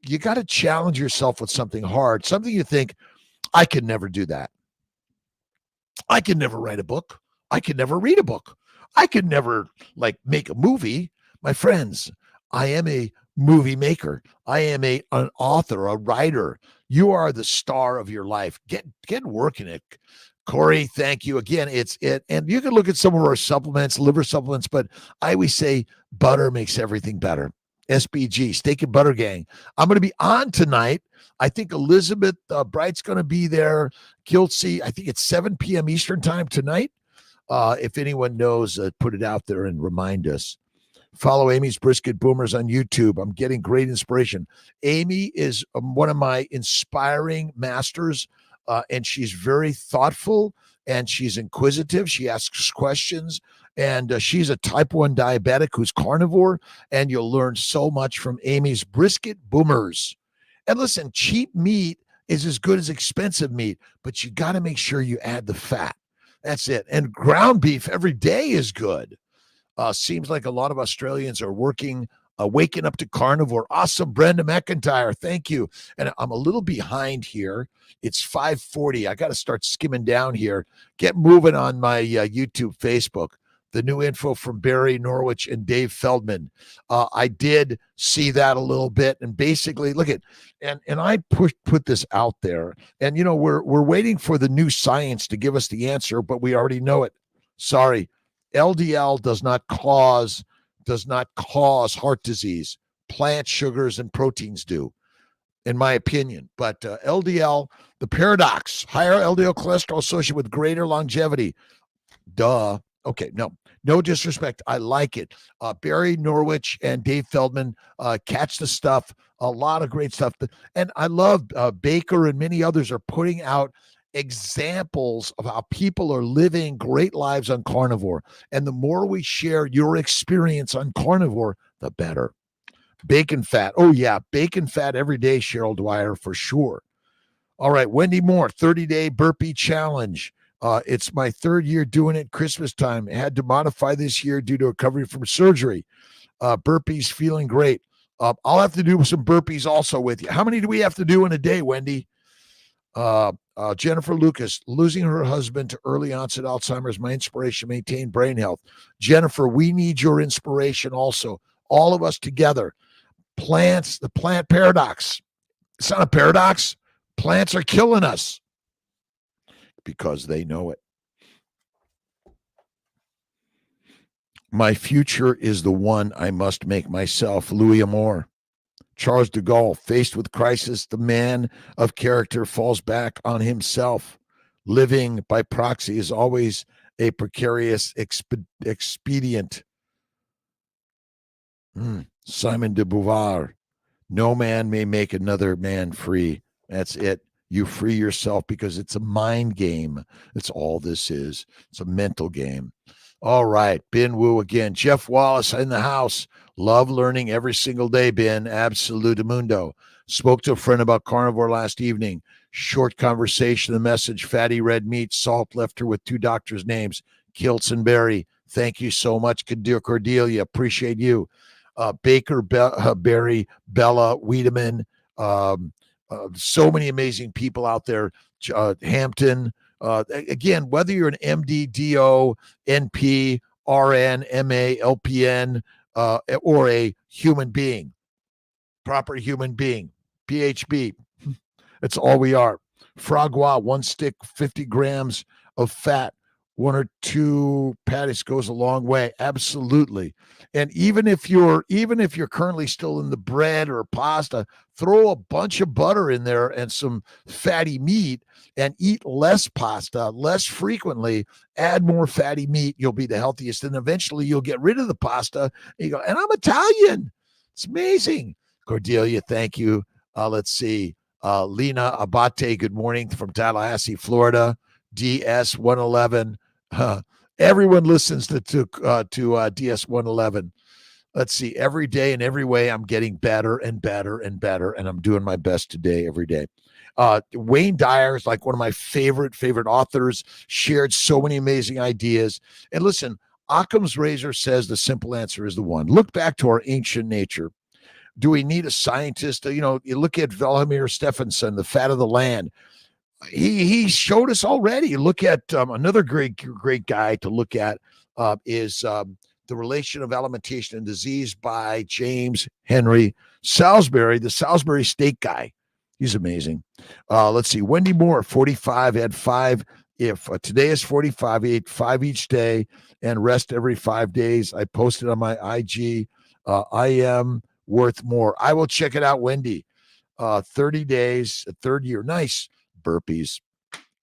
you got to challenge yourself with something hard, something you think, I could never do that. I could never write a book. I could never read a book. I could never like make a movie. My friends, I am a movie maker. I am an author, a writer. You are the star of your life. Get working it. Corey, thank you again. And you can look at some of our supplements, liver supplements, but I always say butter makes everything better. SBG, Steak and Butter Gang. I'm going to be on tonight. I think Elizabeth Bright's going to be there. Kiltz, I think it's 7 p.m. Eastern time tonight. If anyone knows, put it out there and remind us. Follow Amy's Brisket Boomers on YouTube. I'm getting great inspiration. Amy is one of my inspiring masters, and she's very thoughtful and she's inquisitive. She asks questions, and she's a type 1 diabetic who's carnivore, and you'll learn so much from Amy's Brisket Boomers. And listen, cheap meat is as good as expensive meat, but you got to make sure you add the fat. That's it. And ground beef every day is good. Seems like a lot of Australians are waking up to carnivore. Awesome, Brenda McIntyre. Thank you. And I'm a little behind here. It's 5:40. I got to start skimming down here. Get moving on my YouTube, Facebook. The new info from Barry Norwich and Dave Feldman. I did see that a little bit, and basically, look at, and I put this out there, and we're waiting for the new science to give us the answer, but we already know it. Sorry, LDL does not cause heart disease. Plant sugars and proteins do, in my opinion. But LDL, the paradox: higher LDL cholesterol associated with greater longevity. Duh. Okay, no disrespect. I like it. Barry Norwich and Dave Feldman, catch the stuff. A lot of great stuff. And I love Baker and many others are putting out examples of how people are living great lives on carnivore. And the more we share your experience on carnivore, the better. Bacon fat. Oh, yeah, bacon fat every day, Cheryl Dwyer, for sure. All right, Wendy Moore, 30-day burpee challenge. It's my 3rd year doing it Christmas time. I had to modify this year due to recovery from surgery. Burpees, feeling great. I'll have to do some burpees also with you. How many do we have to do in a day, Wendy? Jennifer Lucas, losing her husband to early onset Alzheimer's, my inspiration, maintain brain health. Jennifer, we need your inspiration also. All of us together. Plants, the plant paradox. It's not a paradox. Plants are killing us because they know it. My future is the one I must make myself. Louis Amour. Charles de Gaulle, faced with crisis, the man of character falls back on himself. Living by proxy is always a precarious expedient. Simon de Beauvoir. No man may make another man free. That's it. You free yourself because it's a mind game. That's all this is. It's a mental game. All right. Ben Wu again. Jeff Wallace in the house. Love learning every single day, Ben. Absolute mundo. Spoke to a friend about carnivore last evening. Short conversation. The message: fatty red meat. Salt left her with 2 doctors' names, Kiltz and Barry. Thank you so much, Cordelia. Appreciate you. Baker, Barry, Bella, Wiedemann. So many amazing people out there. Hampton. Again, whether you're an MD, DO, NP, RN, MA, LPN, or a human being, proper human being, PHB, that's all we are. Fragua, 1 stick, 50 grams of fat, 1 or 2 patties goes a long way. Absolutely. And even if you're currently still in the bread or pasta, throw a bunch of butter in there and some fatty meat and eat less pasta, less frequently, add more fatty meat. You'll be the healthiest. And eventually you'll get rid of the pasta. And you go, and I'm Italian. It's amazing. Cordelia, thank you. Let's see. Lena Abate, good morning from Tallahassee, Florida. DS 111. Everyone listens to DS 111. Let's see. Every day in every way, I'm getting better and better and better, and I'm doing my best today, every day. Wayne Dyer is like one of my favorite authors. Shared so many amazing ideas. And listen, Occam's razor says the simple answer is the one. Look back to our ancient nature. Do we need a scientist? You look at Vladimir Stephenson, The Fat of the Land. he showed us already. Look at another great guy to look at is The Relation of Alimentation and Disease by James Henry Salisbury, the Salisbury steak guy. He's amazing. Let's see. Wendy Moore, 45, had 5. If today is 45, he ate 5 each day and rest every 5 days. I posted on my IG. I am worth more. I will check it out, Wendy. 30 days, a third year. Nice. Burpees.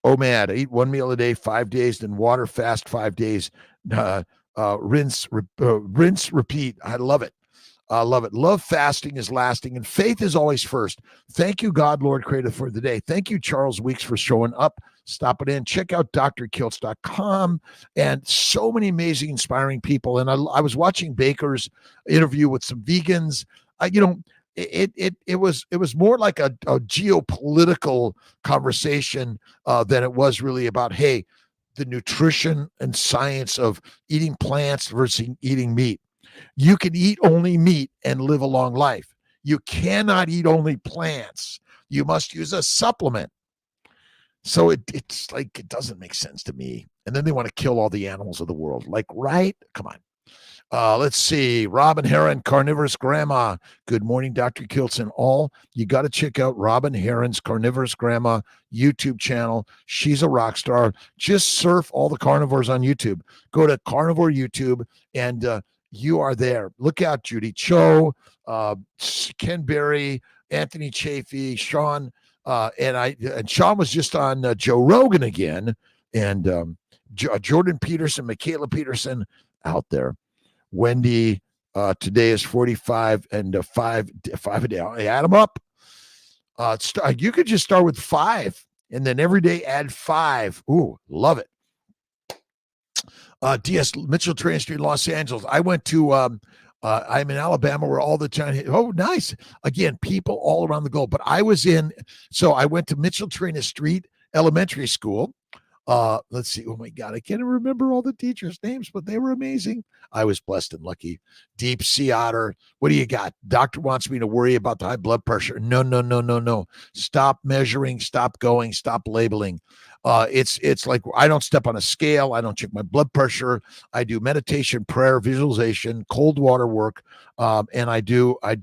Oh, man. Eat 1 meal a day, 5 days, then water fast 5 days. Rinse, repeat. I love it. I love it. Love fasting is lasting, and faith is always first. Thank you, God, Lord, Creator, for the day. Thank you, Charles Weeks, for showing up. Stop it in. Check out drkiltz.com and so many amazing, inspiring people. And I was watching Baker's interview with some vegans. It was more like a geopolitical conversation than it was really about, hey, the nutrition and science of eating plants versus eating meat. You can eat only meat and live a long life. You cannot eat only plants. You must use a supplement. So it's like, it doesn't make sense to me. And then they want to kill all the animals of the world. Like, right? Come on. Let's see. Robin Heron, Carnivorous Grandma. Good morning, Dr. Kiltz and all. You got to check out Robin Heron's Carnivorous Grandma YouTube channel. She's a rock star. Just surf all the carnivores on YouTube. Go to Carnivore YouTube and you are there. Look out, Judy Cho, Ken Berry, Anthony Chafee, Sean, and Sean was just on Joe Rogan again, and Jordan Peterson, Michaela Peterson out there. Wendy, today is 45 and 5 a day. Add them up. You could just start with 5 and then every day add 5. Ooh, love it. DS Mitchell Train Street, Los Angeles. I went to, I'm in Alabama where all the time. Oh, nice. Again, people all around the globe. But I went to Mitchell Train Street Elementary School. Let's see. Oh my God, I can't remember all the teachers' names, but they were amazing. I was blessed and lucky. Deep Sea Otter. What do you got? Doctor wants me to worry about the high blood pressure. No. Stop measuring. Stop going. Stop labeling. It's like I don't step on a scale. I don't check my blood pressure. I do meditation, prayer, visualization, cold water work, and I do a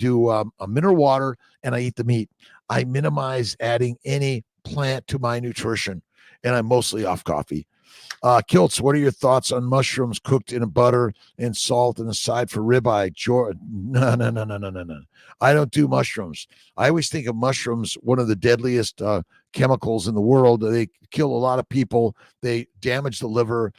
mineral water, and I eat the meat. I minimize adding any plant to my nutrition, and I'm mostly off coffee. Kiltz, what are your thoughts on mushrooms cooked in a butter and salt and a side for ribeye? No. I don't do mushrooms. I always think of mushrooms, one of the deadliest chemicals in the world. They kill a lot of people. They damage the liver.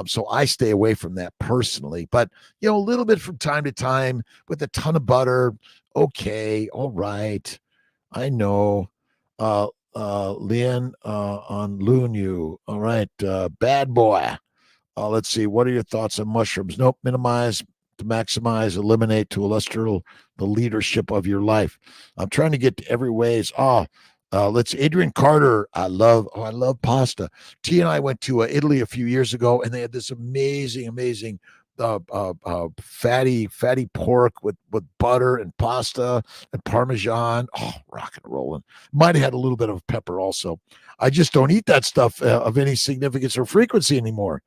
So I stay away from that personally. But, a little bit from time to time with a ton of butter. Okay. All right. I know. Leanne on Lunu. All right. Bad boy. Let's see. What are your thoughts on mushrooms? Nope. Minimize to maximize, eliminate to illustrate the leadership of your life. I'm trying to get to every ways. Let's Adrian Carter. I love pasta. T and I went to Italy a few years ago, and they had this amazing fatty pork with butter and pasta and Parmesan. Oh, rock and rolling. Might have had a little bit of pepper also. I just don't eat that stuff of any significance or frequency anymore.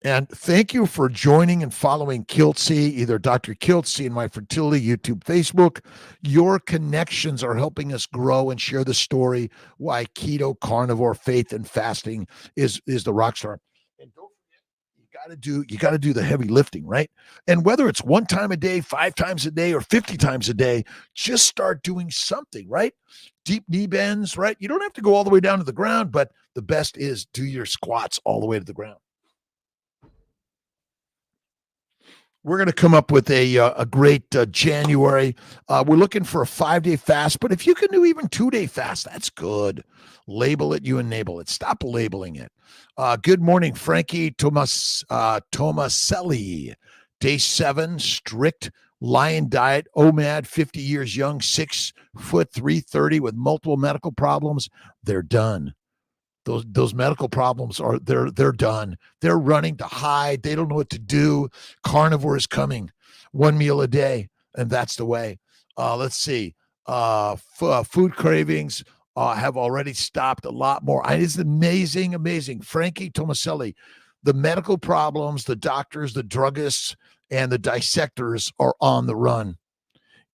And thank you for joining and following Kiltzy, either Dr. Kiltzy and My Fertility, YouTube, Facebook. Your connections are helping us grow and share the story why keto, carnivore, faith, and fasting is the rock star. And don't forget, you got to do the heavy lifting, right? And whether it's 1 time a day, 5 times a day, or 50 times a day, just start doing something, right? Deep knee bends, right? You don't have to go all the way down to the ground, but the best is do your squats all the way to the ground. We're going to come up with a great January. We're looking for a 5-day fast, but if you can do even 2-day fast, that's good. Label it, you enable it. Stop labeling it. Good morning, Frankie Tomaselli. Day 7, strict lion diet, OMAD, 50 years young, 6 foot, 330 with multiple medical problems. They're done. Those medical problems they're done. They're running to hide. They don't know what to do. Carnivore is coming. 1 meal a day, and that's the way. Let's see. Food cravings have already stopped a lot more. It's amazing, amazing. Frankie Tomaselli, the medical problems, the doctors, the druggists, and the dissectors are on the run.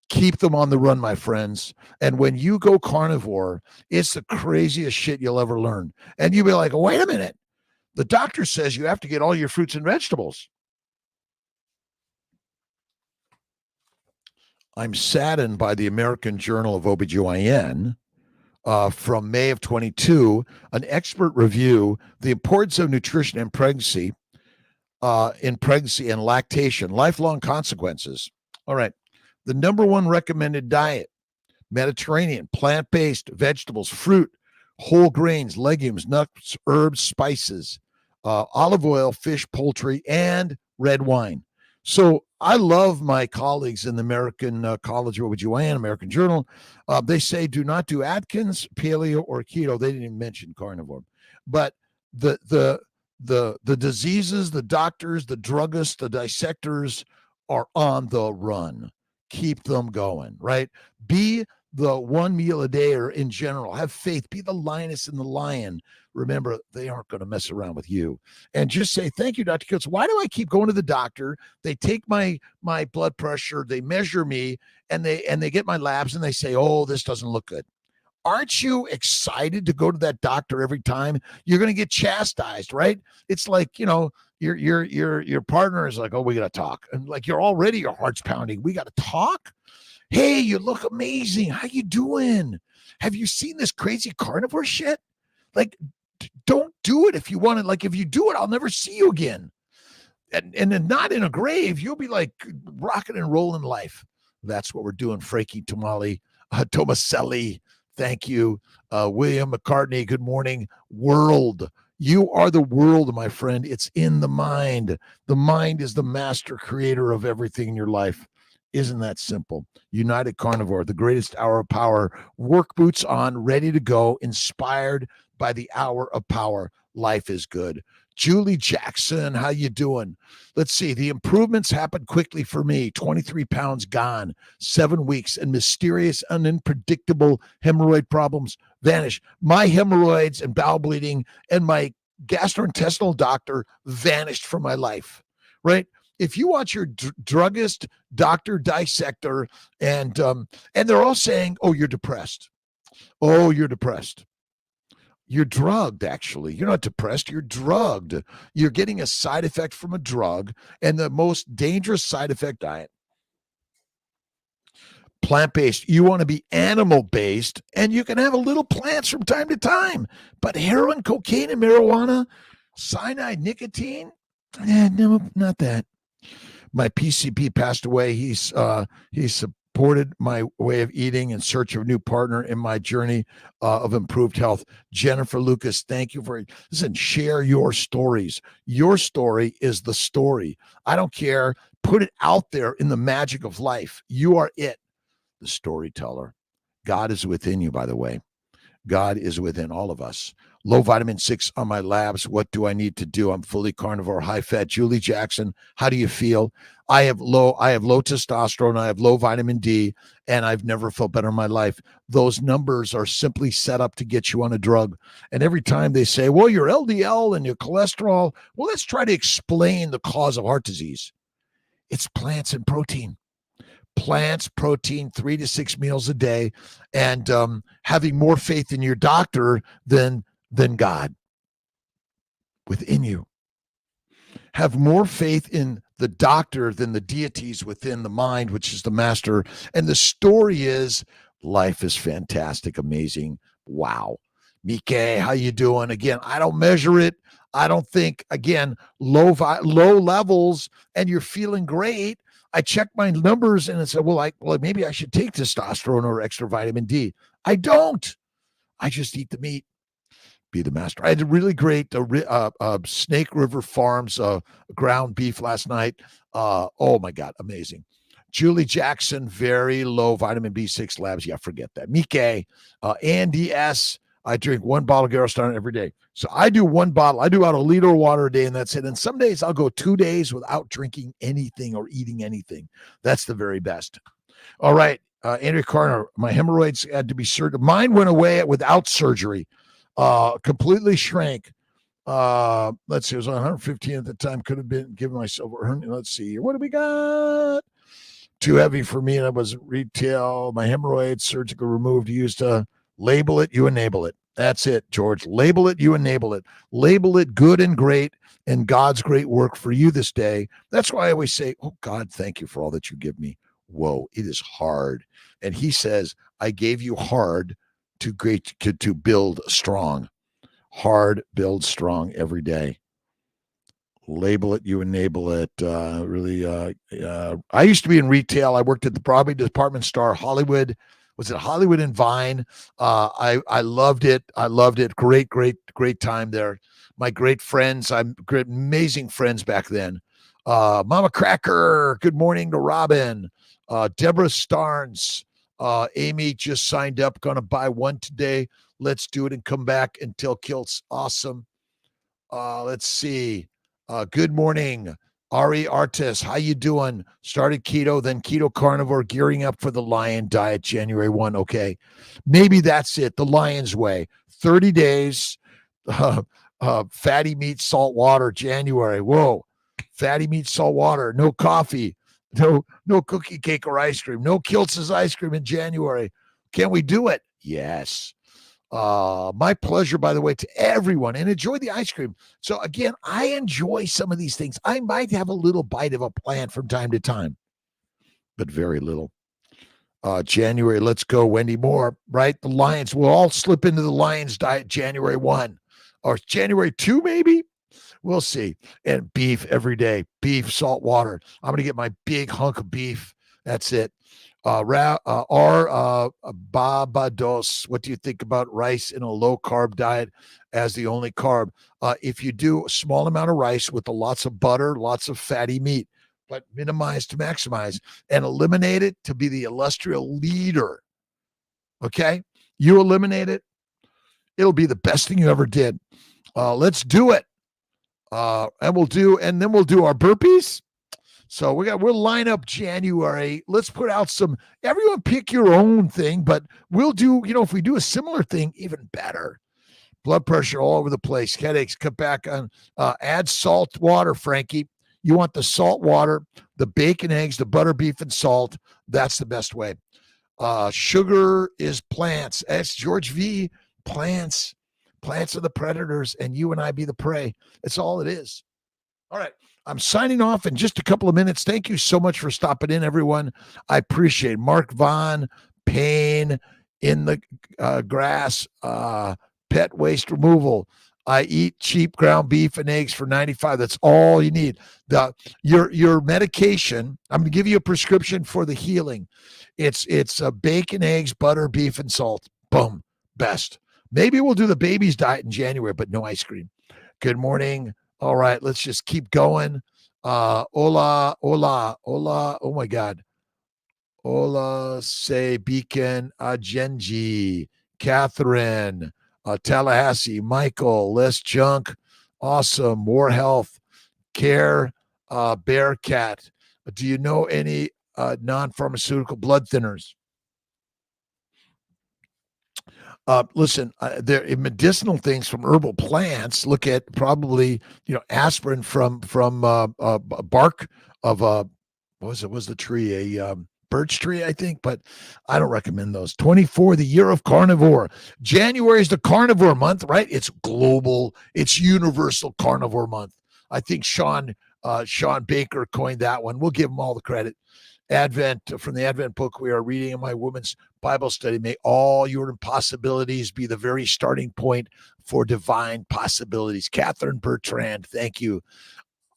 Keep them on the run, my friends. And when you go carnivore, it's the craziest shit you'll ever learn. And you'll be like, wait a minute. The doctor says you have to get all your fruits and vegetables. I'm saddened by the American Journal of OBGYN from May of 22, an expert review, the importance of nutrition in pregnancy and lactation, lifelong consequences. All right. The number one recommended diet, Mediterranean, plant-based, vegetables, fruit, whole grains, legumes, nuts, herbs, spices, olive oil, fish, poultry, and red wine. So I love my colleagues in the American College of OBGYN, American Journal. They say do not do Atkins, paleo, or keto. They didn't even mention carnivore. But the diseases, the doctors, the druggists, the dissectors are on the run. Keep them going, right? Be the one meal a day or in general. Have faith. Be the lioness and the lion. Remember, they aren't going to mess around with you. And just say, thank you, Dr. Kiltz. Why do I keep going to the doctor? They take my blood pressure, they measure me, and they get my labs and they say, oh, this doesn't look good. Aren't you excited to go to that doctor every time? You're going to get chastised, right? It's like, your partner is like, oh, we got to talk. And like, your heart's pounding. We got to talk. Hey, you look amazing. How you doing? Have you seen this crazy carnivore shit? Like, don't do it if you want it. Like, if you do it, I'll never see you again. And then not in a grave, you'll be like rocking and rolling life. That's what we're doing. Frankie Tomaselli. Thank you. William McCartney, good morning. World. You are the world, my friend. It's in the mind. The mind is the master creator of everything in your life. Isn't that simple? United Carnivore, the greatest hour of power. Work boots on, ready to go, inspired by the hour of power. Life is good. Julie Jackson, how you doing? Let's see. The improvements happened quickly for me. 23 pounds gone, 7 weeks, and mysterious and unpredictable hemorrhoid problems vanish. My hemorrhoids and bowel bleeding and my gastrointestinal doctor vanished from my life, right? If you watch your druggist, doctor, dissector, and they're all saying, oh, you're depressed. Oh, you're depressed. You're drugged, actually. You're not depressed. You're drugged. You're getting a side effect from a drug, and the most dangerous side effect diet. Plant-based. You want to be animal-based, and you can have a little plants from time to time. But heroin, cocaine, and marijuana, cyanide, nicotine, no, not that. My PCP passed away. He supported my way of eating in search of a new partner in my journey of improved health. Jennifer Lucas, thank you for listen. Share your stories. Your story is the story. I don't care. Put it out there in the magic of life. You are it, the storyteller. God is within you, by the way. God is within all of us. Low vitamin 6 on my labs. What do I need to do? I'm fully carnivore, high fat. Julie Jackson, how do you feel? I have low testosterone. I have low vitamin D, and I've never felt better in my life. Those numbers are simply set up to get you on a drug. And every time they say, well, your LDL and your cholesterol, well, let's try to explain the cause of heart disease. It's plants and protein. Plants, protein, 3 to 6 meals a day, and having more faith in your doctor than God within you. Have more faith in the doctor than the deities within the mind, which is the master. And the story is life is fantastic, amazing. Wow. Mike, how you doing? Again, I don't measure it. I don't think, again, low levels and you're feeling great. I checked my numbers and I said, well, maybe I should take testosterone or extra vitamin D. I don't. I just eat the meat. Be the master. I had a really great Snake River Farms ground beef last night. Oh my God, amazing. Julie Jackson, very low vitamin B6 labs. Yeah, forget that. Mike, Andy S. I drink 1 bottle of Garostan every day. So I do 1 bottle. I do about 1 liter of water a day, and that's it. And some days I'll go 2 days without drinking anything or eating anything. That's the very best. All right. Andrea Carter, my hemorrhoids had to be surgery. Mine went away without surgery, completely shrank. Let's see, it was 115 at the time. Could have been giving myself a hernia. Let's see, what do we got? Too heavy for me, and I was retail. My hemorrhoids, surgical removed, used to label it, you enable it. That's it, George. Label it, you enable it. Label it good and great, and God's great work for you this day. That's why I always say, oh, God, thank you for all that you give me. Whoa, it is hard. And he says, I gave you hard to build strong. Hard, build strong every day. Label it, you enable it. I used to be in retail. I worked at the Broadway department store, Hollywood. Was it Hollywood and Vine? I loved it. I loved it. Great time there. My great friends. Amazing friends back then. Mama Cracker. Good morning to Robin. Deborah Starnes. Amy just signed up. Going to buy one today. Let's do it and come back until Kiltz. Awesome. Let's see. Good morning, Ari Artis. How you doing? Started keto, then keto carnivore, gearing up for the lion diet January 1. Okay. Maybe that's it. The lion's way. 30 days, fatty meat, salt water, January. Whoa. Fatty meat, salt water, no coffee, no cookie cake or ice cream, no Kiltz's ice cream in January. Can we do it? Yes. My pleasure, by the way, to everyone, and enjoy the ice cream. So again, I enjoy some of these things. I might have a little bite of a plant from time to time, but very little. January, let's go, Wendy Moore, right? The Lions, we'll all slip into the Lions diet January 1 or January 2, maybe. We'll see. And beef every day, beef, salt water. I'm going to get my big hunk of beef. That's it. Barbados, what do you think about rice in a low carb diet as the only carb? If you do a small amount of rice with lots of butter, lots of fatty meat, but minimize to maximize and eliminate it to be the illustrious leader. Okay. You eliminate it. It'll be the best thing you ever did. Let's do it. And then we'll do our burpees. So we'll line up January. Let's put out everyone pick your own thing, but we'll do, if we do a similar thing, even better. Blood pressure all over the place, headaches, cut back on, add salt water, Frankie. You want the salt water, the bacon, eggs, the butter, beef, and salt. That's the best way. Sugar is plants. That's George V. Plants. Plants are the predators, and you and I be the prey. That's all it is. All right. I'm signing off in just a couple of minutes. Thank you so much for stopping in, everyone. I appreciate it. Mark Vaughn, Pain in the grass, pet waste removal. I eat cheap ground beef and eggs for $95. That's all you need. Your medication, I'm going to give you a prescription for the healing. It's bacon, eggs, butter, beef, and salt. Boom. Best. Maybe we'll do the BEBBIS diet in January, but no ice cream. Good morning. All right, let's just keep going. Hola. Oh my God. Hola, say Beacon, Genji, Catherine, Tallahassee, Michael, less junk, awesome, more health, care, Bearcat. Do you know any non-pharmaceutical blood thinners? Listen, there are medicinal things from herbal plants. Look at probably, aspirin from bark of what was the tree? A birch tree, I think, but I don't recommend those. 24, the year of carnivore. January is the carnivore month, right? It's global. It's universal carnivore month. I think Sean Baker coined that one. We'll give him all the credit. Advent, from the Advent book we are reading in my women's Bible study. May all your impossibilities be the very starting point for divine possibilities. Catherine Bertrand, thank you.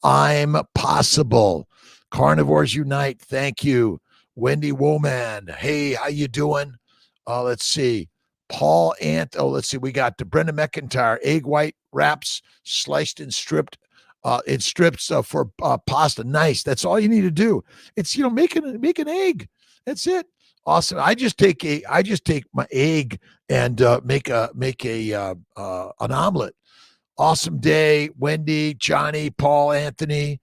I'm possible. Carnivores Unite, thank you. Wendy Woman, hey, how you doing? Let's see. Paul Ant, let's see. We got Brenda McIntyre, egg white wraps, sliced and stripped. It strips for pasta. Nice. That's all you need to do. It's make an egg. That's it. Awesome. I just take my egg and make an omelet. Awesome day, Wendy, Johnny, Paul, Anthony.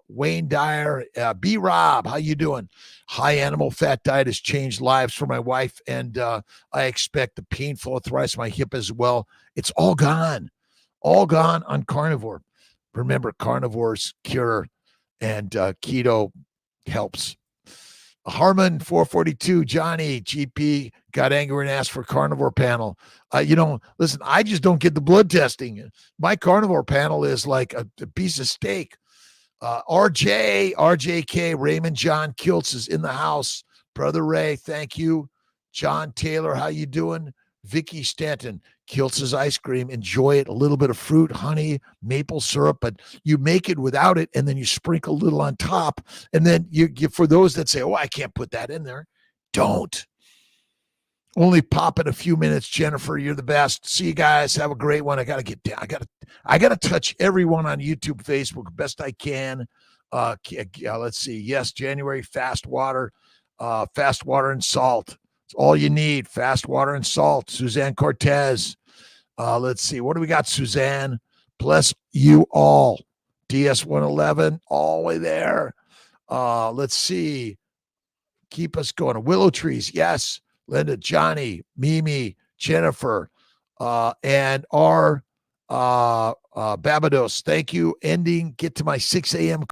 Wayne Dyer, B Rob, how you doing? High animal fat diet has changed lives for my wife, and I expect the painful arthritis in my hip as well. It's all gone on carnivore. Remember, carnivores cure, and keto helps. Harmon 442, Johnny GP got angry and asked for carnivore panel. Listen, I just don't get the blood testing. My carnivore panel is like a piece of steak. RJK, Raymond John Kiltz is in the house. Brother Ray, thank you. John Taylor, how you doing? Vicky Stanton, Kiltz's ice cream. Enjoy it. A little bit of fruit, honey, maple syrup, but you make it without it, and then you sprinkle a little on top. And then you for those that say, "Oh, I can't put that in there," don't. Only pop in a few minutes, Jennifer. You're the best. See you guys. Have a great one. I gotta get down. I gotta touch everyone on YouTube, Facebook, best I can. Let's see. Yes, January fast water and salt. It's all you need. Fast water and salt. Suzanne Cortez. Let's see. What do we got, Suzanne? Bless you all. DS111, all the way there. Let's see. Keep us going. Willow trees. Yes. Linda, Johnny, Mimi, Jennifer, and our Babados. Thank you. Get to my 6 a.m.